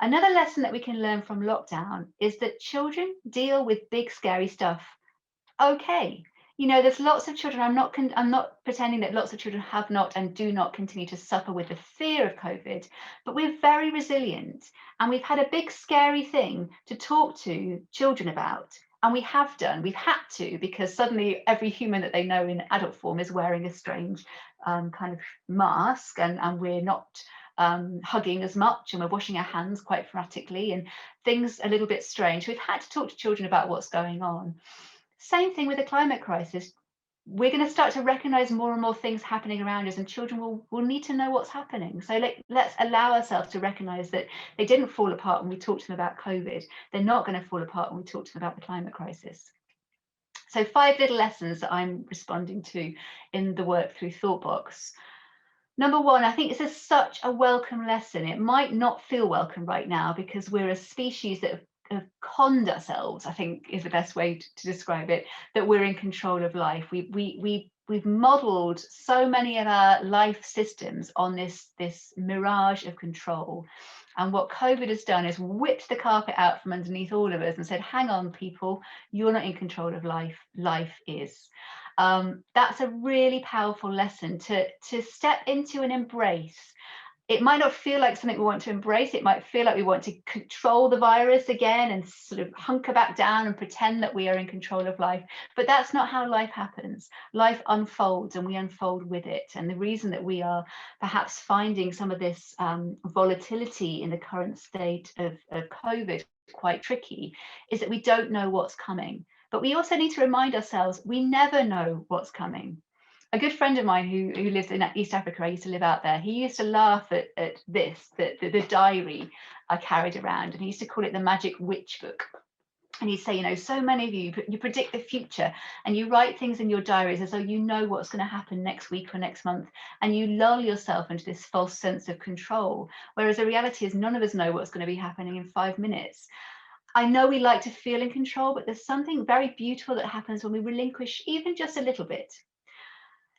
Another lesson that we can learn from lockdown is that children deal with big, scary stuff okay. You know, there's lots of children. I'm not pretending that lots of children have not and do not continue to suffer with the fear of COVID, but we're very resilient, and we've had a big scary thing to talk to children about. And we have done, we've had to, because suddenly every human that they know in adult form is wearing a strange kind of mask, and we're not hugging as much, and we're washing our hands quite frantically, and things a little bit strange. We've had to talk to children about what's going on. Same thing with the climate crisis. We're going to start to recognize more and more things happening around us, and children will need to know what's happening. So let's allow ourselves to recognize that they didn't fall apart when we talked to them about COVID. They're not going to fall apart when we talk to them about the climate crisis. So 5 little lessons that I'm responding to in the work through Thoughtbox. Number 1, I think this is such a welcome lesson. It might not feel welcome right now because we're a species that have conned ourselves, I think is the best way to describe it, that we're in control of life. We've modeled so many of our life systems on this mirage of control. And what COVID has done is whipped the carpet out from underneath all of us and said, hang on, people, you're not in control of life. Life is. That's a really powerful lesson to step into and embrace. It might not feel like something we want to embrace. It might feel like we want to control the virus again and sort of hunker back down and pretend that we are in control of life. But that's not how life happens. Life unfolds and we unfold with it. And the reason that we are perhaps finding some of this volatility in the current state of COVID quite tricky is that we don't know what's coming. But we also need to remind ourselves we never know what's coming. A good friend of mine who lives in East Africa, I used to live out there, he used to laugh at this, the diary I carried around, and he used to call it the magic witch book. And he'd say, you know, so many of you predict the future and you write things in your diaries as though you know what's going to happen next week or next month, and you lull yourself into this false sense of control, whereas the reality is none of us know what's going to be happening in 5 minutes. I know we like to feel in control, but there's something very beautiful that happens when we relinquish even just a little bit.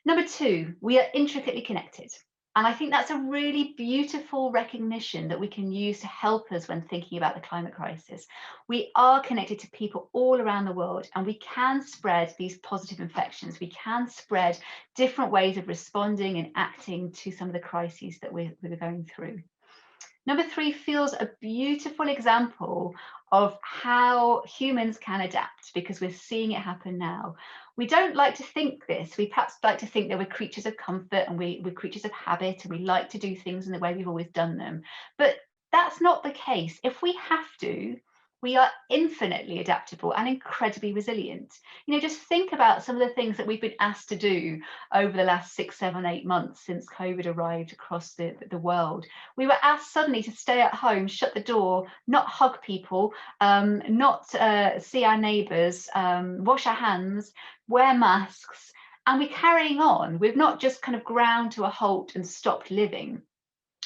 Number 2, we are intricately connected. And I think that's a really beautiful recognition that we can use to help us when thinking about the climate crisis. We are connected to people all around the world, and we can spread these positive infections. We can spread different ways of responding and acting to some of the crises that we're going through. Number 3 feels a beautiful example of how humans can adapt, because we're seeing it happen now. We don't like to think this. We perhaps like to think that we're creatures of comfort and we're creatures of habit, and we like to do things in the way we've always done them. But that's not the case. If we have to, we are infinitely adaptable and incredibly resilient. You know, just think about some of the things that we've been asked to do over the last 6, 7, 8 months since COVID arrived across the world. We were asked suddenly to stay at home, shut the door, not hug people, not see our neighbours, wash our hands, wear masks, and we're carrying on. We've not just kind of ground to a halt and stopped living.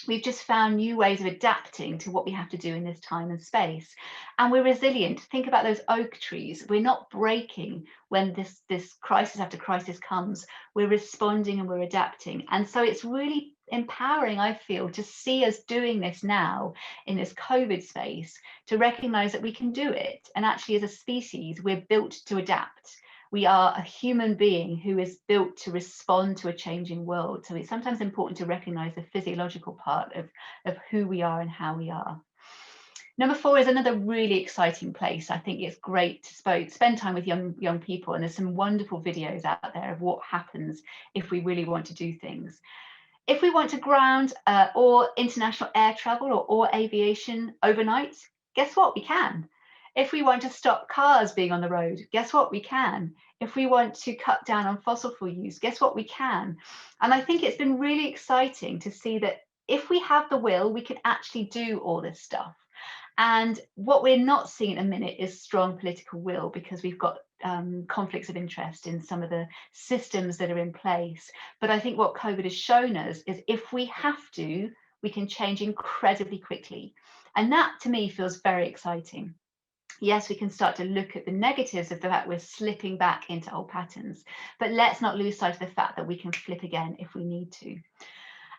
We've just found new ways of adapting to what we have to do in this time and space. And we're resilient. Think about those oak trees. We're not breaking when this crisis after crisis comes. We're responding and we're adapting. And so it's really empowering, I feel, to see us doing this now in this COVID space, to recognize that we can do it. And actually, as a species, we're built to adapt. We are a human being who is built to respond to a changing world. So it's sometimes important to recognize the physiological part of who we are and how we are. Number 4 is another really exciting place. I think it's great to spend time with young people, and there's some wonderful videos out there of what happens if we really want to do things. If we want to ground or international air travel or aviation overnight, guess what? We can. If we want to stop cars being on the road, guess what? We can. If we want to cut down on fossil fuel use, guess what? We can. And I think it's been really exciting to see that if we have the will, we can actually do all this stuff. And what we're not seeing at the minute is strong political will, because we've got conflicts of interest in some of the systems that are in place. But I think what COVID has shown us is if we have to, we can change incredibly quickly. And that to me feels very exciting. Yes, we can start to look at the negatives of the fact we're slipping back into old patterns, but let's not lose sight of the fact that we can flip again if we need to.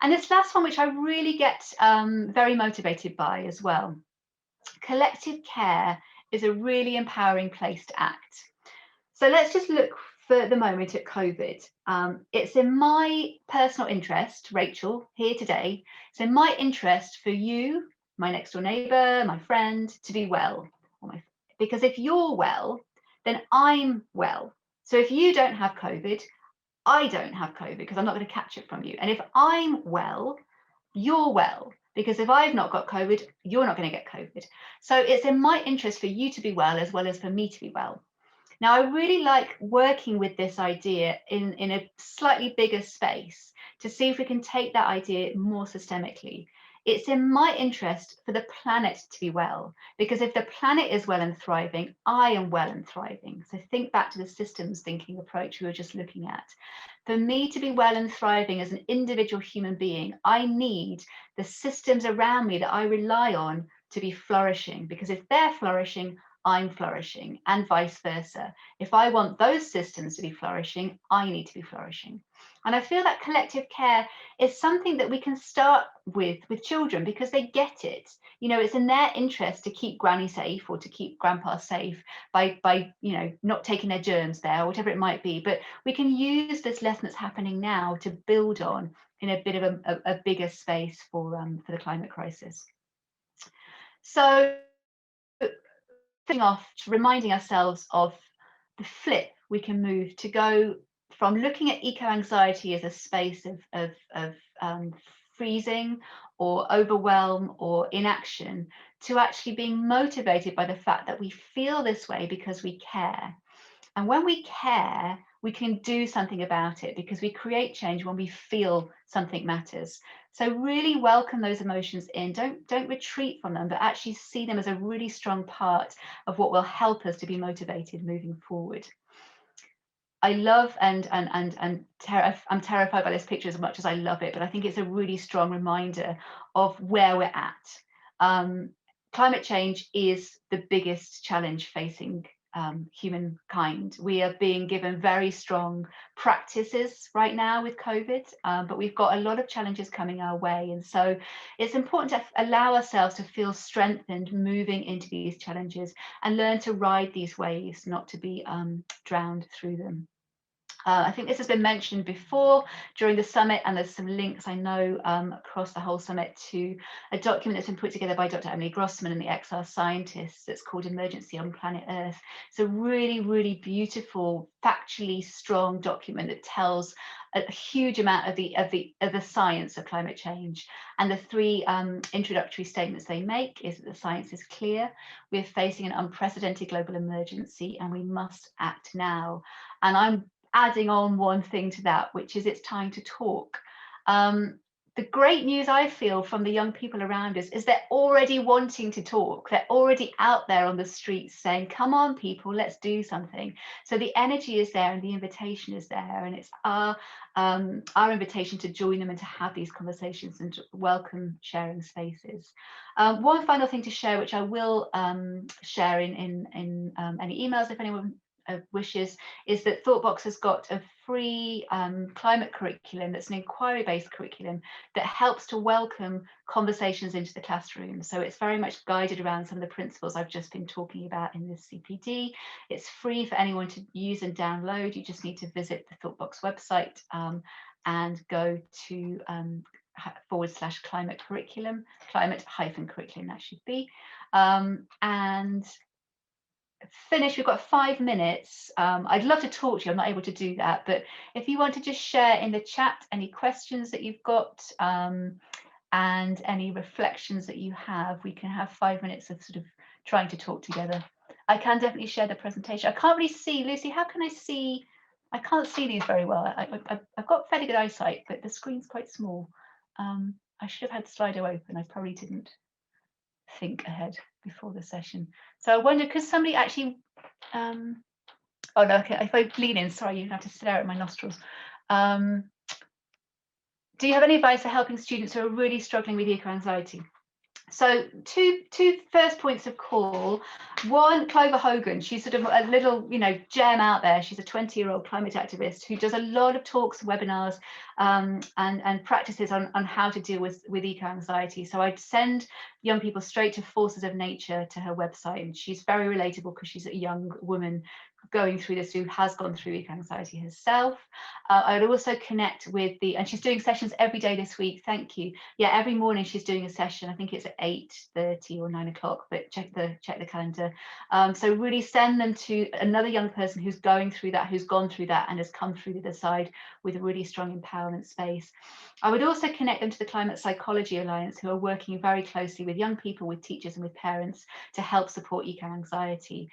And this last one, which I really get very motivated by as well. Collective care is a really empowering place to act. So let's just look for the moment at COVID. It's in my personal interest, Rachel, here today, it's in my interest for you, my next door neighbour, my friend, to be well. Because if you're well, then I'm well. So if you don't have COVID, I don't have COVID, because I'm not going to catch it from you. And if I'm well, you're well, because if I've not got COVID, you're not going to get COVID. So it's in my interest for you to be well as for me to be well. Now, I really like working with this idea in a slightly bigger space to see if we can take that idea more systemically. It's in my interest for the planet to be well, because if the planet is well and thriving, I am well and thriving. So think back to the systems thinking approach we were just looking at. For me to be well and thriving as an individual human being, I need the systems around me that I rely on to be flourishing, because if they're flourishing, I'm flourishing, and vice versa. If I want those systems to be flourishing, I need to be flourishing. And I feel that collective care is something that we can start with children, because they get it. You know, it's in their interest to keep granny safe or to keep grandpa safe by you know, not taking their germs there, or whatever it might be. But we can use this lesson that's happening now to build on a bit of a bigger space for the climate crisis. So, reminding ourselves of the flip we can move to go from looking at eco-anxiety as a space of freezing or overwhelm or inaction, to actually being motivated by the fact that we feel this way because we care. And when we care, we can do something about it, because we create change when we feel something matters. So really welcome those emotions in. Don't retreat from them, but actually see them as a really strong part of what will help us to be motivated moving forward. I love I'm terrified by this picture as much as I love it, but I think it's a really strong reminder of where we're at. Climate change is the biggest challenge facing humankind. We are being given very strong practices right now with COVID, but we've got a lot of challenges coming our way. And so it's important to allow ourselves to feel strengthened moving into these challenges and learn to ride these waves, not to be drowned through them. I think this has been mentioned before during the summit, and there's some links I know across the whole summit to a document that's been put together by Dr. Emily Grossman and the XR scientists. It's called Emergency on Planet Earth. It's a really, really beautiful, factually strong document that tells a huge amount of the science of climate change. And the three introductory statements they make is that the science is clear. We're facing an unprecedented global emergency, and we must act now. And I'm adding on one thing to that, which is it's time to talk. The great news I feel from the young people around us is they're already wanting to talk. They're already out there on the streets saying, come on, people, let's do something. So the energy is there and the invitation is there. And it's our invitation to join them and to have these conversations and to welcome sharing spaces. One final thing to share, which I will share in any emails if anyone wishes, is that Thoughtbox has got a free climate curriculum that's an inquiry-based curriculum that helps to welcome conversations into the classroom. So it's very much guided around some of the principles I've just been talking about in this CPD. It's free for anyone to use and download. You just need to visit the Thoughtbox website and go to /climate curriculum, climate-curriculum that should be, and finish. We've got 5 minutes. I'd love to talk to you. I'm not able to do that, but if you want to just share in the chat any questions that you've got and any reflections that you have, we can have 5 minutes of sort of trying to talk together. I can definitely share the presentation. I can't really see, Lucy, how can I see? I can't see these very well. I've got fairly good eyesight, but the screen's quite small. I should have had Slido open. I probably didn't think ahead before the session. So I wonder, could somebody actually, oh no, okay, if I lean in, sorry, you have to stare at my nostrils. Do you have any advice for helping students who are really struggling with eco-anxiety? So two first points of call. One, Clover Hogan. She's sort of a little, gem out there. She's a 20-year-old climate activist who does a lot of talks, webinars, and practices on how to deal with eco-anxiety. So I'd send young people straight to Forces of Nature to her website, and she's very relatable because she's a young woman going through this who has gone through eco-anxiety herself. I would also connect with and she's doing sessions every day this week. Thank you. Yeah, every morning she's doing a session. I think it's at 8:30 or 9 o'clock, but check the calendar. So really send them to another young person who's going through that, who's gone through that and has come through the other side with a really strong empowerment space. I would also connect them to the Climate Psychology Alliance, who are working very closely with young people, with teachers and with parents to help support eco-anxiety.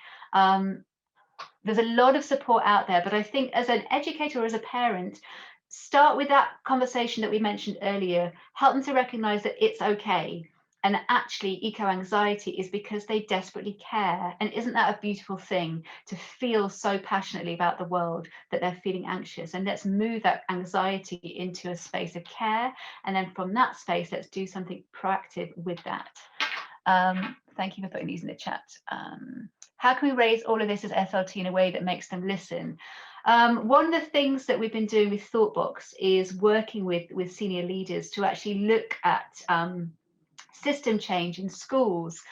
There's a lot of support out there, but I think as an educator or as a parent, start with that conversation that we mentioned earlier. Help them to recognize that it's okay. And actually, eco-anxiety is because they desperately care. And isn't that a beautiful thing, to feel so passionately about the world that they're feeling anxious? And let's move that anxiety into a space of care. And then from that space, let's do something proactive with that. Thank you for putting these in the chat. How can we raise all of this as FLT in a way that makes them listen? One of the things that we've been doing with Thoughtbox is working with senior leaders to actually look at system change in schools,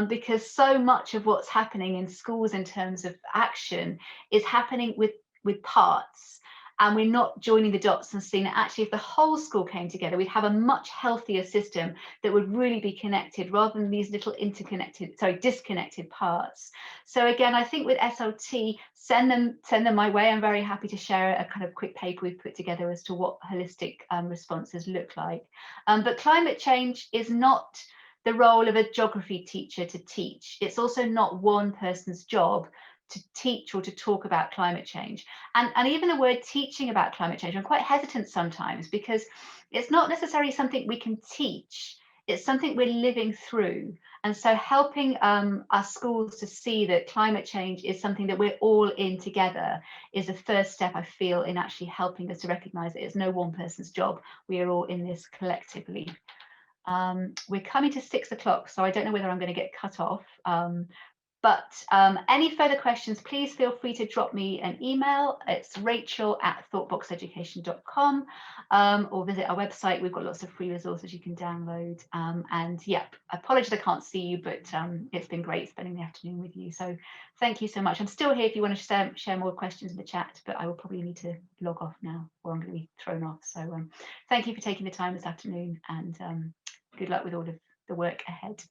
because so much of what's happening in schools in terms of action is happening with parts. and we're not joining the dots and seeing that actually if the whole school came together, we'd have a much healthier system that would really be connected rather than these little disconnected parts. So again, I think with SLT, send them my way. I'm very happy to share a kind of quick paper we've put together as to what holistic responses look like. But climate change is not the role of a geography teacher to teach. It's also not one person's job to teach or to talk about climate change. And even the word teaching about climate change, I'm quite hesitant sometimes because it's not necessarily something we can teach. It's something we're living through. And so helping our schools to see that climate change is something that we're all in together is the first step, I feel, in actually helping us to recognise that it's no one person's job. We are all in this collectively. We're coming to 6 o'clock, so I don't know whether I'm going to get cut off. But any further questions, please feel free to drop me an email. It's rachel@thoughtboxeducation.com, or visit our website. We've got lots of free resources you can download. And yeah, apologies I can't see you, but it's been great spending the afternoon with you. So thank you so much. I'm still here if you want to share more questions in the chat, but I will probably need to log off now or I'm going to be thrown off. So thank you for taking the time this afternoon, and good luck with all of the work ahead.